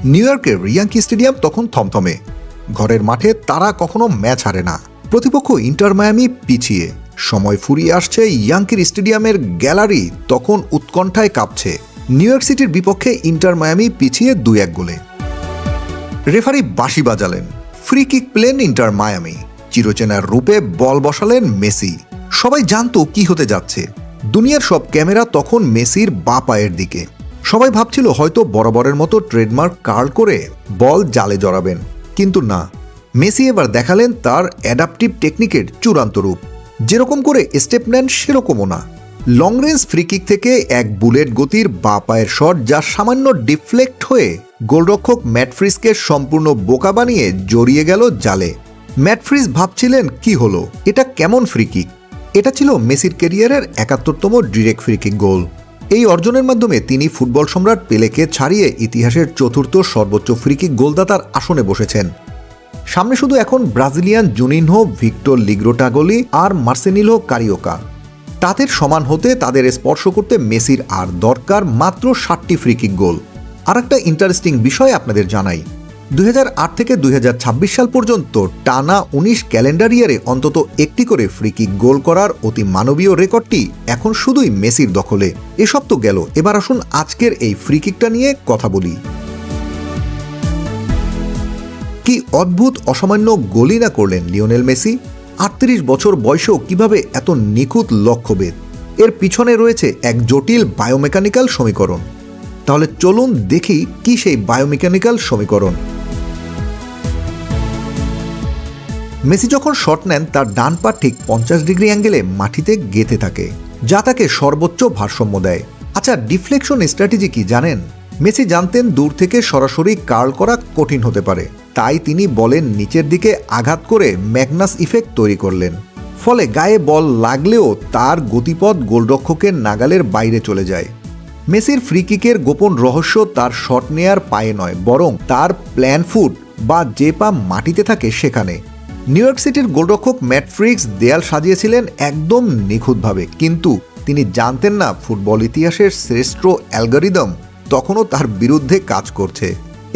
New ইয়র্কের Yankee stadium তখন থমথমে। ঘরের মাঠে তারা কখনো ম্যাচ হারে না। প্রতিপক্ষ ইন্টার মায়ামি পিছিয়ে, সময় ফুরিয়ে আসছে। ইয়াঙ্কির স্টেডিয়ামের গ্যালারি তখন উৎকণ্ঠায় কাঁপছে। নিউ ইয়র্ক সিটির বিপক্ষে ইন্টার মায়ামি পিছিয়ে 2-1 গোলে। রেফারি বাঁশি বাজালেন, ফ্রি কিক পেলেন ইন্টার মায়ামি। চিরচেনার রূপে বল বসালেন মেসি। সবাই জানতো কি হতে যাচ্ছে। দুনিয়ার সব ক্যামেরা তখন মেসির বাঁ পায়ের দিকে। সবাই ভাবছিল হয়তো বরাবরের মতো ট্রেডমার্ক কার্ল করে বল জালে জড়াবেন, কিন্তু না। মেসি এবার দেখালেন তার অ্যাডাপটিভ টেকনিকের চূড়ান্ত রূপ। যেরকম করে স্টেপ নেন সেরকমও না। লং রেঞ্জ ফ্রি কিক থেকে এক বুলেট গতির বাঁ পায়ের শট, যা সামান্য ডিফ্লেক্ট হয়ে গোলরক্ষক ম্যাট ফ্রিজকে সম্পূর্ণ বোকা বানিয়ে জড়িয়ে গেল জালে। ম্যাট ফ্রিজ ভাবছিলেন কি হলো, এটা কেমন ফ্রি কিক। এটা ছিল মেসির ক্যারিয়ারের 71তম ডিরেক্ট ফ্রি কিক গোল। এই অর্জনের মাধ্যমে তিনি ফুটবল সম্রাট পেলেকে ছাড়িয়ে ইতিহাসের 4র্থ সর্বোচ্চ ফ্রি কিক গোলদাতার আসনে বসেছেন। সামনে শুধু এখন ব্রাজিলিয়ান জুনিনহো, ভিক্টর লিগ্রোটাগলি আর মার্সেনিলো কারিওকা। তাদের সমান হতে, তাদের স্পর্শ করতে মেসির আর দরকার মাত্র 60টি ফ্রি কিক গোল। আর একটা ইন্টারেস্টিং বিষয় আপনাদের জানাই, 2008 থেকে 2026 সাল পর্যন্ত টানা 19 ক্যালেন্ডার ইয়ারে অন্তত একটি করে ফ্রি কিক গোল করার অতি মানবীয় রেকর্ডটি এখন শুধুই মেসির দখলে। এসব তো গেল, এবার আসুন আজকের এই ফ্রি কিকটা নিয়ে কথা বলি। কি অদ্ভুত অসামান্য গোলই না করলেন লিওনেল মেসি। 38 বছর বয়সেও কিভাবে এত নিখুঁত লক্ষ্যভেদ। এর পিছনে রয়েছে এক জটিল বায়োমেকানিক্যাল সমীকরণ। তাহলে চলুন দেখি কি সেই বায়োমেকানিক্যাল সমীকরণ। মেসি যখন শট নেন, তার ডান পা ঠিক 50 ডিগ্রি অ্যাঙ্গেলে মাটিতে গেঁথে থাকে, যা তাকে সর্বোচ্চ ভারসাম্য দেয়। আচ্ছা, ডিফ্লেকশন স্ট্র্যাটেজি কি জানেন? মেসি জানতেন দূর থেকে সরাসরি কার্ল করা কঠিন হতে পারে, তাই তিনি বলের নিচের দিকে আঘাত করে ম্যাগনাস ইফেক্ট তৈরি করলেন। ফলে গায়ে বল লাগলেও তার গতিপথ গোলরক্ষকের নাগালের বাইরে চলে যায়। মেসির ফ্রি কিকের গোপন রহস্য তার শট নেয়ার পায়ে নয়, বরং তার প্ল্যান ফুট বা যে পা মাটিতে থাকে সেখানে। নিউ ইয়র্ক সিটির গোলরক্ষক ম্যাট ফ্রিক্স দেয়াল সাজিয়েছিলেন একদম নিখুঁতভাবে, কিন্তু তিনি জানতেন না ফুটবল ইতিহাসের শ্রেষ্ঠ অ্যালগরিদম তখনও তার বিরুদ্ধে কাজ করছে।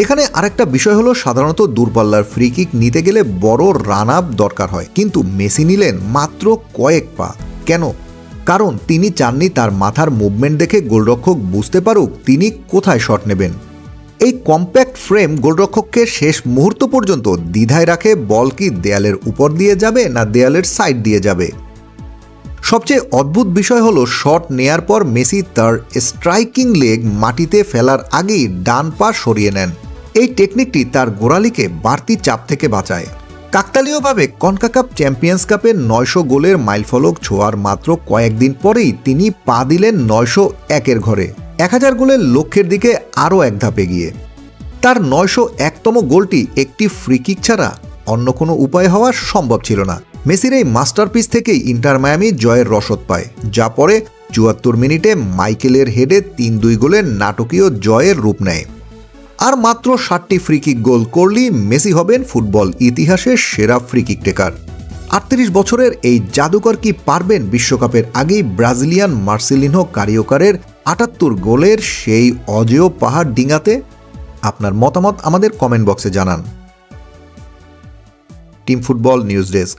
এখানে আরেকটা বিষয় হলো, সাধারণত দূরপাল্লার ফ্রি কিক নিতে গেলে বড় রান আপ দরকার হয়, কিন্তু মেসি নিলেন মাত্র কয়েক পা। কেন? কারণ তিনি চাননি তার মাথার মুভমেন্ট দেখে গোলরক্ষক বুঝতে পারুক তিনি কোথায় শট নেবেন। এই কম্প্যাক্ট ফ্রেম গোলরক্ষককে শেষ মুহূর্ত পর্যন্ত দ্বিধায় রাখে, বল কি দেয়ালের উপর দিয়ে যাবে না দেয়ালের সাইড দিয়ে যাবে। সবচেয়ে অদ্ভুত বিষয় হলো, শট নেয়ার পর মেসি তার স্ট্রাইকিং লেগ মাটিতে ফেলার আগেই ডান পা সরিয়ে নেন। এই টেকনিকটি তার গোড়ালিকে বাড়তি চাপ থেকে বাঁচায়। কাকতালীয়ভাবে কনকাকাপ চ্যাম্পিয়ন্স কাপের 900 গোলের মাইলফলক ছোঁয়ার মাত্র কয়েকদিন পরেই তিনি পা দিলেন 901-এর ঘরে, 1000 গোলের লক্ষ্যের দিকে আরও এক ধাপ এগিয়ে। তার 901তম গোলটি একটি ফ্রি কিক ছাড়া অন্য কোনো উপায় হওয়া সম্ভব ছিল না। মেসির এই মাস্টারপিস থেকেই ইন্টার মায়ামি জয়ের রসদ পায়, যা পরে 74 মিনিটে মাইকেলের হেডে 3-2 গোলের নাটকীয় জয়ের রূপ নেয়। আর মাত্র 60টি ফ্রি কিক গোল করলেই মেসি হবেন ফুটবল ইতিহাসের সেরা ফ্রি কিক টেকার। 38 বছরের এই জাদুকর কি পারবেন বিশ্বকাপের আগেই ব্রাজিলিয়ান মার্সেলিনহো কারিওকারের 78 গোলের সেই অজেয় পাহাড় ডিঙাতে? আপনার মতামত আমাদের কমেন্ট বক্সে জানান। Team football news desk.